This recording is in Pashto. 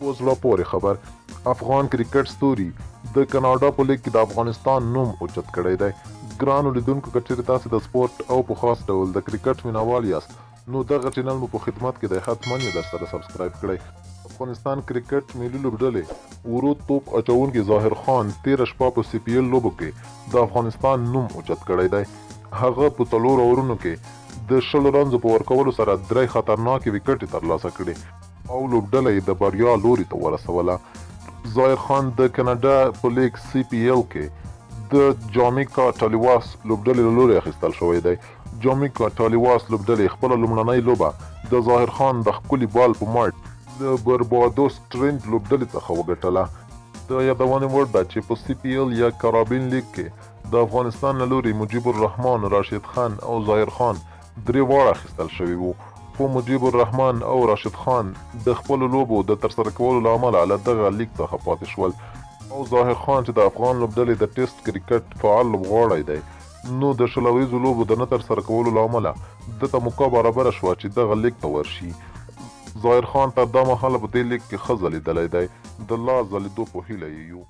اوس زړه پورې خبر افغان کرکټ ستوري د کاناډا په لیګ کې د افغانستان نوم اوچت کړی دی. ګرانو لیدونکو که چیرې تاسې د سپورټ او په خاص ډول د کرکټ مینوال یاست نو دغه چینل مو په خدمت کې دی، حتما یې درسره سبسکرایب کړئ. افغانستان کرکټ ملي لوبډلې ورو توپ اچوونکي ظاهر خان تېره شپه په سی پی ایل لوبو کې د افغانستان نوم اوچت کړی دی. هغه په 4 اورونو کې د 20 رنزو په ورکولو سره 3 خطرناکې وکټې ترلاسه کړې او لوبډله یې د بریا لوري ته ورسوله. ظاهر خان د کاناډا په لیګ سی پی ایل کې د جامیکا ټالیواس لوبډلې له لوري اخیستل شوی دی. جامیکا ټالیواس لوبډلې خپله لومړنۍ لوبه د ظاهر خان د ښکلي بال په مټ د بربادوس ټرنټ لوبډلې څخه وګټله. د یادونې وړ ده چې په سی پی ایل یا کارابین لیګ کې د افغانستان له لوري مجیب الرحمن، راشد خان او ظاهر خان 3 واړه اخیستل شوي وو، خو مجیب الرحمن او راشد خان د خپلو لوبو د ترسره کولو له امله له دغه لیګ څخه پاتې شول او ظاهر خان چې د افغان لوبډلې د ټیسټ کرکټ فعال لوبغاړی دی نو د 20 ورځو لوبو د نه ترسره کولو له امله دته موقع برابره شوه چې دغه لیګ ته ورشي. ظاهر خان تر دا مهاله په دې لیګ کې ښه ځلېدلی دی، د لا ځلېدو په هیله یې یو.